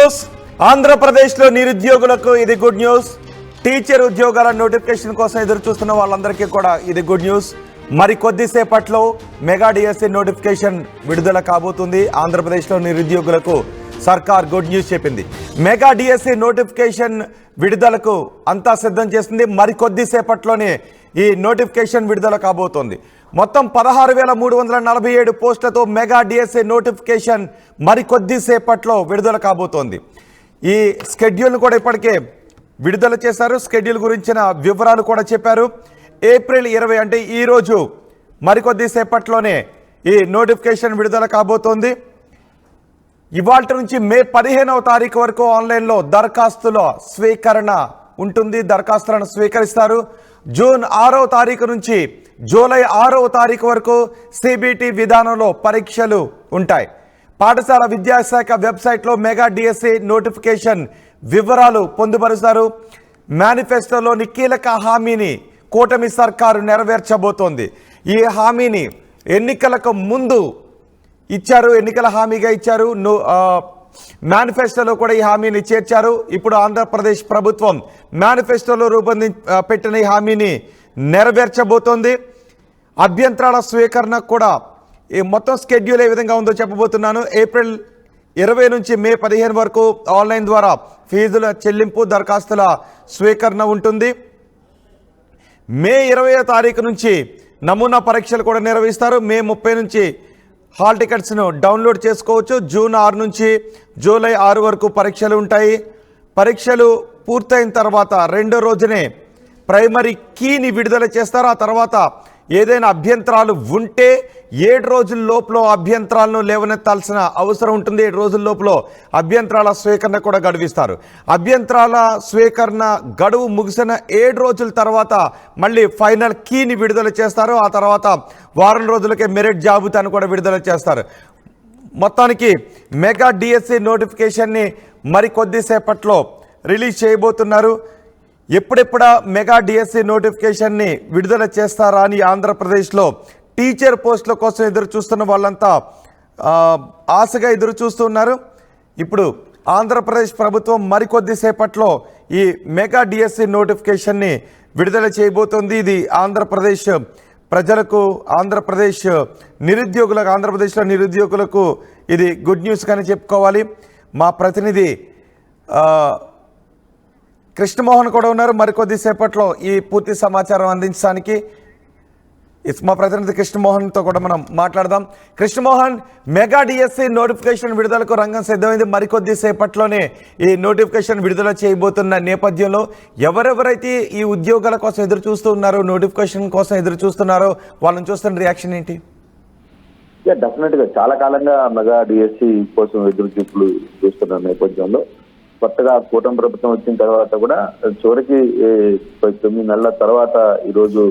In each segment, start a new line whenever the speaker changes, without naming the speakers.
News. ఆంధ్రప్రదేశ్లో నిరుద్యోగులకు ఇది గుడ్ న్యూస్. టీచర్ ఉద్యోగాల నోటిఫికేషన్ కోసం ఎదురు చూస్తున్న వాళ్ళందరికీ కూడా ఇది గుడ్ న్యూస్. మరి కొద్దిసేపట్లో మెగా డిఎస్సి నోటిఫికేషన్ విడుదల కాబోతుంది. ఆంధ్రప్రదేశ్లో నిరుద్యోగులకు సర్కార్ గుడ్ న్యూస్ చెప్పింది. మెగా డిఎస్సి నోటిఫికేషన్ విడుదలకు అంతా సిద్ధం చేస్తుంది. మరి కొద్దిసేపట్లోనే ఈ నోటిఫికేషన్ విడుదల కాబోతోంది. మొత్తం 16,347 పోస్టులతో మెగా డిఎస్సి నోటిఫికేషన్ మరి కొద్దిసేపట్లో విడుదల కాబోతోంది. ఈ షెడ్యూల్ను కూడా ఇప్పటికే విడుదల చేశారు. షెడ్యూల్ గురించిన వివరాలు కూడా చెప్పారు. ఏప్రిల్ 20 అంటే ఈరోజు మరికొద్దిసేపట్లోనే ఈ నోటిఫికేషన్ విడుదల కాబోతోంది. ఇవాళ నుంచి మే 15వ తారీఖు వరకు ఆన్లైన్లో దరఖాస్తుల స్వీకరణ ఉంటుంది. దరఖాస్తులను స్వీకరిస్తారు. జూన్ 6వ తారీఖు నుంచి జూలై 6వ తారీఖు వరకు సిబిటి విధానంలో పరీక్షలు ఉంటాయి. పాఠశాల విద్యాశాఖ వెబ్సైట్లో మెగా డిఎస్సి నోటిఫికేషన్ వివరాలు పొందుపరుస్తారు. మేనిఫెస్టోలోని కీలక హామీని కూటమి సర్కారు నెరవేర్చబోతోంది. ఈ హామీని ఎన్నికలకు ముందు ఇచ్చారు, ఎన్నికల హామీగా ఇచ్చారు. మేనిఫెస్టోలో కూడా ఈ హామీని చేర్చారు. ఇప్పుడు ఆంధ్రప్రదేశ్ ప్రభుత్వం మేనిఫెస్టోలో పెట్టిన ఈ హామీని నెరవేర్చబోతోంది. అభ్యంతరాల స్వీకరణ కూడా ఈ మొత్తం షెడ్యూల్ ఏ విధంగా ఉందో చెప్పబోతున్నాను. ఏప్రిల్ 20 నుంచి మే 15 వరకు ఆన్లైన్ ద్వారా ఫీజుల చెల్లింపు, దరఖాస్తుల స్వీకరణ ఉంటుంది. మే 20వ తారీఖు నుంచి నమూనా పరీక్షలు కూడా నిర్వహిస్తారు. మే 30 నుంచి హాల్ టికెట్స్ను డౌన్లోడ్ చేసుకోవచ్చు. జూన్ 6 నుంచి జూలై 6 వరకు పరీక్షలు ఉంటాయి. పరీక్షలు పూర్తయిన తర్వాత రెండో రోజునే ప్రైమరీ కీని విడుదల చేస్తారు. ఆ తర్వాత ఏదైనా అభ్యంతరాలు ఉంటే 7 రోజుల లోపల అభ్యంతరాలను లేవనెత్తాల్సిన అవసరం ఉంటుంది. 7 రోజుల లోపల అభ్యంతరాల స్వీకరణ కూడా గడువిస్తారు. అభ్యంతరాల స్వీకరణ గడువు ముగిసిన 7 రోజుల తర్వాత మళ్ళీ ఫైనల్ కీని విడుదల చేస్తారు. ఆ తర్వాత వారం రోజులకే మెరిట్ జాబితాను కూడా విడుదల చేస్తారు. మొత్తానికి మెగా డిఎస్సి నోటిఫికేషన్ని మరి కొద్దిసేపట్లో రిలీజ్ చేయబోతున్నారు. ఎప్పుడెప్పుడా మెగా డిఎస్సి నోటిఫికేషన్ని విడుదల చేస్తారా అని ఆంధ్రప్రదేశ్లో టీచర్ పోస్టుల కోసం ఎదురు చూస్తున్న వాళ్ళంతా ఆశగా ఎదురు చూస్తున్నారు. ఇప్పుడు ఆంధ్రప్రదేశ్ ప్రభుత్వం మరికొద్దిసేపట్లో ఈ మెగా డిఎస్సి నోటిఫికేషన్ని విడుదల చేయబోతోంది. ఇది ఆంధ్రప్రదేశ్ ప్రజలకు, ఆంధ్రప్రదేశ్లో నిరుద్యోగులకు ఇది గుడ్ న్యూస్ కానీ చెప్పుకోవాలి. మా ప్రతినిధి కృష్ణమోహన్ కూడా ఉన్నారు. మరికొద్దిసేపట్లో ఈ పూర్తి సమాచారం అందించడానికి మా ప్రతినిధి కృష్ణమోహన్తో కూడా మనం మాట్లాడదాం. కృష్ణమోహన్, మెగా డిఎస్సి నోటిఫికేషన్ విడుదలకు రంగం సిద్ధమైంది. మరికొద్దిసేపట్లోనే ఈ నోటిఫికేషన్ విడుదల చేయబోతున్న నేపథ్యంలో ఎవరెవరైతే ఈ ఉద్యోగాల కోసం ఎదురు చూస్తూ ఉన్నారో, నోటిఫికేషన్ కోసం ఎదురు చూస్తున్నారో వాళ్ళని చూస్తున్న రియాక్షన్ ఏంటి?
డెఫినెట్ గా చాలా కాలంగా మెగా డిఎస్సి కోసం ఎదురు చూపులు చూస్తున్న నేపథ్యంలో కొత్తగా కూటమి ప్రభుత్వం వచ్చిన తర్వాత కూడా చివరికి 9 నెలల తర్వాత ఈరోజు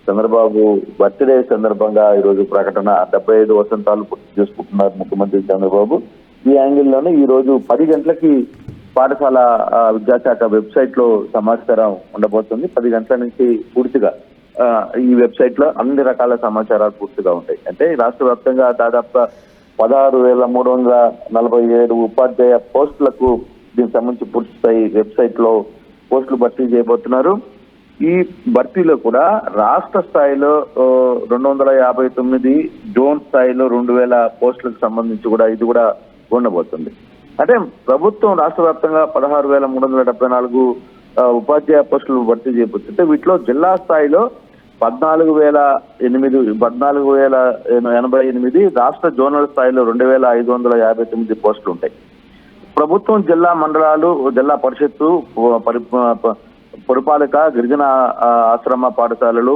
చంద్రబాబు బర్త్డే సందర్భంగా ఈరోజు ప్రకటన 75 వసంతాలు పూర్తి చేసుకుంటున్నారు ముఖ్యమంత్రి చంద్రబాబు. ఈ యాంగిల్లోనే ఈ రోజు 10 గంటలకి పాఠశాల విద్యాశాఖ వెబ్సైట్ లో సమాచారం ఉండబోతుంది. 10 గంటల నుంచి పూర్తిగా ఈ వెబ్సైట్ లో అన్ని రకాల సమాచారాలు పూర్తిగా ఉంటాయి. అంటే రాష్ట్ర వ్యాప్తంగా దాదాపుగా 16,347 ఉపాధ్యాయ పోస్టులకు దీనికి సంబంధించి పూర్తి స్థాయి వెబ్సైట్ లో పోస్టులు భర్తీ చేయబోతున్నారు. ఈ భర్తీలో కూడా రాష్ట్ర స్థాయిలో 259, జోన్ స్థాయిలో 2,000 పోస్టులకు సంబంధించి కూడా ఇది కూడా ఉండబోతుంది. అంటే ప్రభుత్వం రాష్ట్ర వ్యాప్తంగా 16,374 ఉపాధ్యాయ పోస్టులు భర్తీ చేయబోతుంటే వీటిలో జిల్లా స్థాయిలో 14,088, రాష్ట్ర జోనల్ స్థాయిలో 2,559 పోస్టులు ఉంటాయి. ప్రభుత్వం జిల్లా మండలాలు, జిల్లా పరిషత్తు, పురపాలిక, గిరిజన ఆశ్రమ పాఠశాలలు,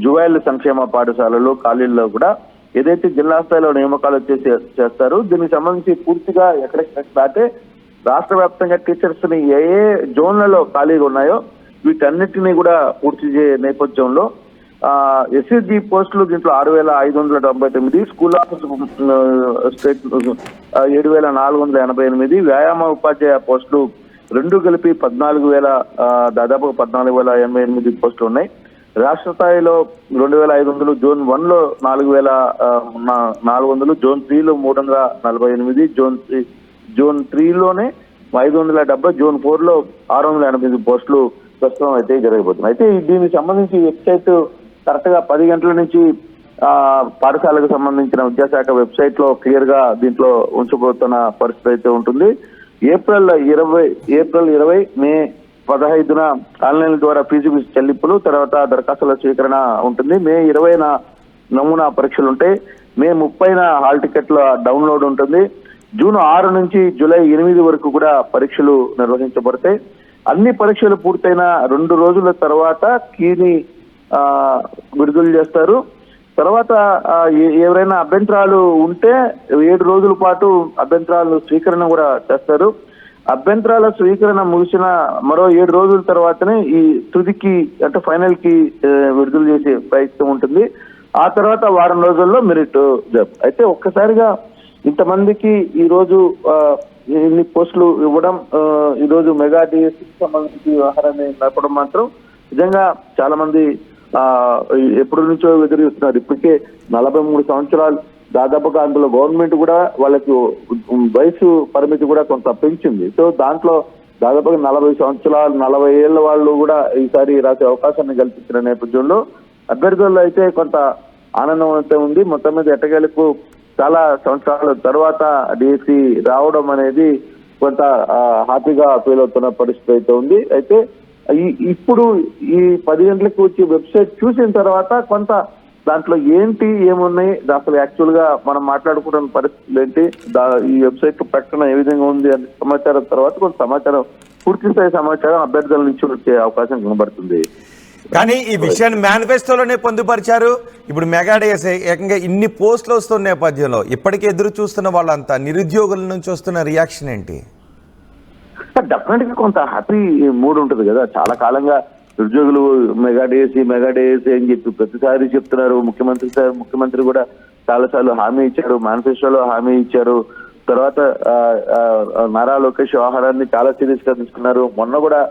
జువైల్ సంక్షేమ పాఠశాలలు ఖాళీల్లో కూడా ఏదైతే జిల్లా స్థాయిలో నియామకాలు చేస్తారో దీనికి సంబంధించి పూర్తిగా ఎక్కడెక్కడ రాష్ట్ర వ్యాప్తంగా టీచర్స్ ని ఏ జోన్లలో ఖాళీగా ఉన్నాయో వీటన్నిటినీ కూడా పూర్తి చేసే నేపథ్యంలో ఎస్ఎస్జి పోస్టులు దీంట్లో 6,599, స్కూల్ ఆఫీస్ స్టేట్ 7,488, వ్యాయామ ఉపాధ్యాయ పోస్టులు 2 కలిపి 14,000, దాదాపు 14,088 పోస్టులు ఉన్నాయి. రాష్ట్ర స్థాయిలో 2,500, జోన్ 1 లో 4,400, జోన్ 3 లో 348, జోన్ 3 లోనే 570, జూన్ 4 లో 688 పోస్టులు ప్రస్తుతం అయితే జరగబోతున్నాయి. అయితే దీనికి సంబంధించి వెబ్సైట్ కరెక్ట్ గా 10 గంటల నుంచి పాఠశాలకు సంబంధించిన విద్యాశాఖ వెబ్సైట్ లో క్లియర్ గా దీంట్లో ఉంచబోతున్న పరిస్థితి అయితే ఉంటుంది. ఏప్రిల్ 20, మే 15న ఆన్లైన్ ద్వారా ఫీజు చెల్లింపులు, తర్వాత దరఖాస్తుల స్వీకరణ ఉంటుంది. మే 20న నమూనా పరీక్షలు ఉంటాయి. మే 30న హాల్ టికెట్ల డౌన్లోడ్ ఉంటుంది. జూన్ 6 నుంచి జూలై 8 వరకు కూడా పరీక్షలు నిర్వహించబడతాయి. అన్ని పరీక్షలు పూర్తయిన 2 రోజుల తర్వాత కీని విడుదల చేస్తారు. తర్వాత ఎవరైనా అభ్యంతరాలు ఉంటే 7 రోజుల పాటు అభ్యంతరాలు స్వీకరణ కూడా చేస్తారు. అభ్యంతరాల స్వీకరణ ముగిసిన మరో 7 రోజుల తర్వాతనే ఈ తుదికి అంటే ఫైనల్ కి విడుదల చేసే ప్రయత్నం ఉంటుంది. ఆ తర్వాత వారం రోజుల్లో మెరిట్ అయితే ఒక్కసారిగా ఇంతమందికి ఈ రోజు ఇన్ని పోస్టులు ఇవ్వడం, ఈ రోజు మెగా డిఎస్సికి సంబంధించి వ్యవహారాన్ని నడపడం మాత్రం నిజంగా చాలా మంది ఎప్పటి నుంచో ఎదురు చూస్తున్నారు. ఇప్పటికే 43 సంవత్సరాలు దాదాపుగా అందులో గవర్నమెంట్ కూడా వాళ్ళకి వయసు పరిమితి కూడా కొంత పెంచింది. సో దాంట్లో దాదాపుగా 40 సంవత్సరాలు 40 ఏళ్ల వాళ్ళు కూడా ఈసారి రాసే అవకాశాన్ని కల్పించిన నేపథ్యంలో అభ్యర్థుల్లో అయితే కొంత ఆనందం అయితే ఉంది. మొత్తం మీద ఎట్టకేలకు చాలా సంవత్సరాల తర్వాత డిఎస్సి రావడం అనేది కొంత హ్యాపీగా ఫీల్ అవుతున్న పరిస్థితి అయితే ఉంది. అయితే ఇప్పుడు ఈ 10 గంటలకు వచ్చి వెబ్సైట్ చూసిన తర్వాత కొంత దాంట్లో ఏంటి ఏమున్నాయి, అసలు యాక్చువల్ గా మనం మాట్లాడుకున్న పరిస్థితులు ఏంటి, ఈ వెబ్సైట్ ప్రకటన ఏ విధంగా ఉంది అనే సమాచారం తర్వాత కొంత సమాచారం, పూర్తి స్థాయి సమాచారం అభ్యర్థుల నుంచి వచ్చే అవకాశం కనబడుతుంది.
కానీ ఈ విషయాన్ని మేనిఫెస్టోలోనే పొందుపరిచారు. ఇప్పుడు మెగా డిఎస్సి ఏకంగా ఇన్ని పోస్టులు వస్తున్న నేపథ్యంలో ఇప్పటికే ఎదురు చూస్తున్న వాళ్ళంతా నిరుద్యోగుల నుంచి వస్తున్న రియాక్షన్ ఏంటి?
డెఫినెట్ గా కొంత హ్యాపీ మూడ్ ఉంటుంది కదా. చాలా కాలంగా నిరుద్యోగులు మెగా డిఎస్సి అని చెప్పి ప్రతిసారి చెప్తున్నారు. ముఖ్యమంత్రి కూడా చాలా సార్లు హామీ ఇచ్చారు, మేనిఫెస్టోలో హామీ ఇచ్చారు. తర్వాత నారా లోకేష్ వ్యవహారాన్ని చాలా సీరియస్ గా తీసుకున్నారు. మొన్న కూడా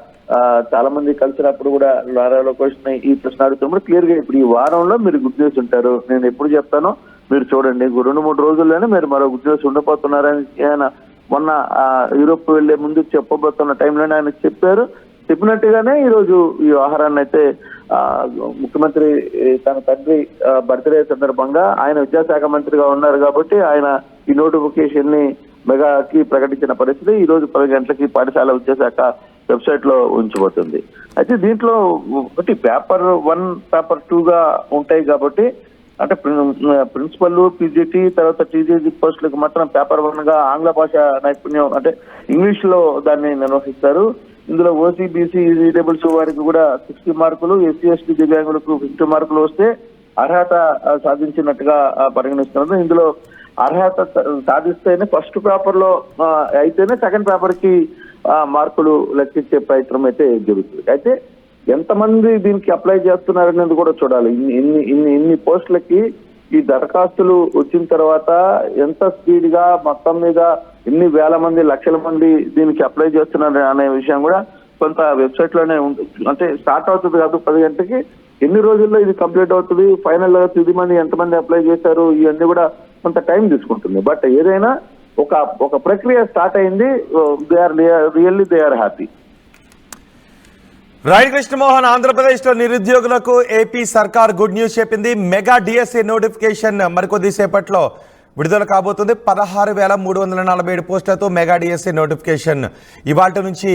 చాలా మంది కలిసినప్పుడు కూడా నారా లోకేష్ ఈ ప్రశ్న అడుగుతున్నప్పుడు క్లియర్ గా ఇప్పుడు ఈ వారంలో మీరు గుడ్ న్యూస్ ఉంటారు, నేను ఎప్పుడు చెప్తానో మీరు చూడండి, 2-3 రోజుల్లోనే మీరు మరో గుడ్ న్యూస్ ఉండబోతున్నారని ఆయన మొన్న యూరోప్ వెళ్లే ముందు చెప్పబోతున్న టైంలోనే ఆయన చెప్పినట్టుగానే ఈ రోజు ఈ వ్యవహారాన్ని అయితే ముఖ్యమంత్రి తన తండ్రి బర్త్డే సందర్భంగా ఆయన విద్యాశాఖ మంత్రిగా ఉన్నారు కాబట్టి ఆయన ఈ నోటిఫికేషన్ ని మెగాకి ప్రకటించిన పరిస్థితి. ఈ రోజు 10 గంటలకి పాఠశాల విద్యాశాఖ వెబ్సైట్ లో ఉంచబోతుంది. అయితే దీంట్లో ఒకటి పేపర్ 1, పేపర్ 2 గా ఉంటాయి కాబట్టి అంటే ప్రిన్సిపల్, పీజీటీ, తర్వాత టీజీజీ పోస్టులకు మాత్రం పేపర్ 1 గా ఆంగ్ల భాష నైపుణ్యం అంటే ఇంగ్లీష్ లో దాన్ని నిర్వహిస్తారు. ఇందులో ఓసీ, బీసీ, ఈడబ్ల్యూఎస్ వారికి కూడా 60 మార్కులు, ఎస్సీ, ఎస్టీ దివ్యాంగులకు 50 మార్కులు వస్తే అర్హత సాధించినట్టుగా పరిగణిస్తున్నారు. ఇందులో అర్హత సాధిస్తేనే ఫస్ట్ పేపర్ లో అయితేనే సెకండ్ పేపర్ కి మార్కులు లెక్కించే ప్రయత్నం అయితే జరుగుతుంది. అయితే ఎంతమంది దీనికి అప్లై చేస్తున్నారనేది కూడా చూడాలి. ఇన్ని పోస్టులకి ఈ దరఖాస్తులు వచ్చిన తర్వాత ఎంత స్పీడ్ గా మొత్తం మీద ఎన్ని వేల మంది, లక్షల మంది దీనికి అప్లై చేస్తున్నారు అనే విషయం కూడా కొంత వెబ్సైట్ లోనే అంటే స్టార్ట్ అవుతుంది కాదు 10 గంటలకి, ఎన్ని రోజుల్లో ఇది కంప్లీట్ అవుతుంది, ఫైనల్ గా 10 మంది ఎంతమంది అప్లై చేశారు, ఇవన్నీ కూడా కొంత టైం తీసుకుంటుంది. బట్ ఏదైనా ఒక ప్రక్రియ స్టార్ట్ అయింది. They are happy.
Rai Krishnamohan, ఆంధ్రప్రదేశ్లో నిరుద్యోగులకు ఏపీ సర్కార్ గుడ్ న్యూస్ చెప్పింది. మెగా డిఎస్సి నోటిఫికేషన్ మరికొద్ది సేపట్లో విడుదల కాబోతుంది. 16,347 పోస్టులతో మెగా డిఎస్సి నోటిఫికేషన్ ఇవాళ నుంచి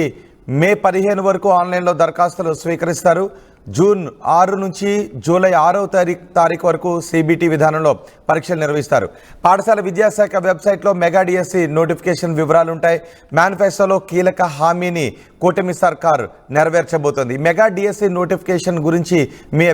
మే 15 వరకు ఆన్లైన్లో దరఖాస్తులు స్వీకరిస్తారు. జూన్ 6 నుంచి జూలై 6వ తారీఖు వరకు సిబిటి విధానంలో పరీక్షలు నిర్వహిస్తారు. పాఠశాల విద్యాశాఖ వెబ్సైట్లో మెగా డిఎస్సి నోటిఫికేషన్ వివరాలు ఉంటాయి. మేనిఫెస్టోలో కీలక హామీని కూటమి సర్కార్ నెరవేర్చబోతోంది. మెగా డిఎస్సి నోటిఫికేషన్ గురించి మీ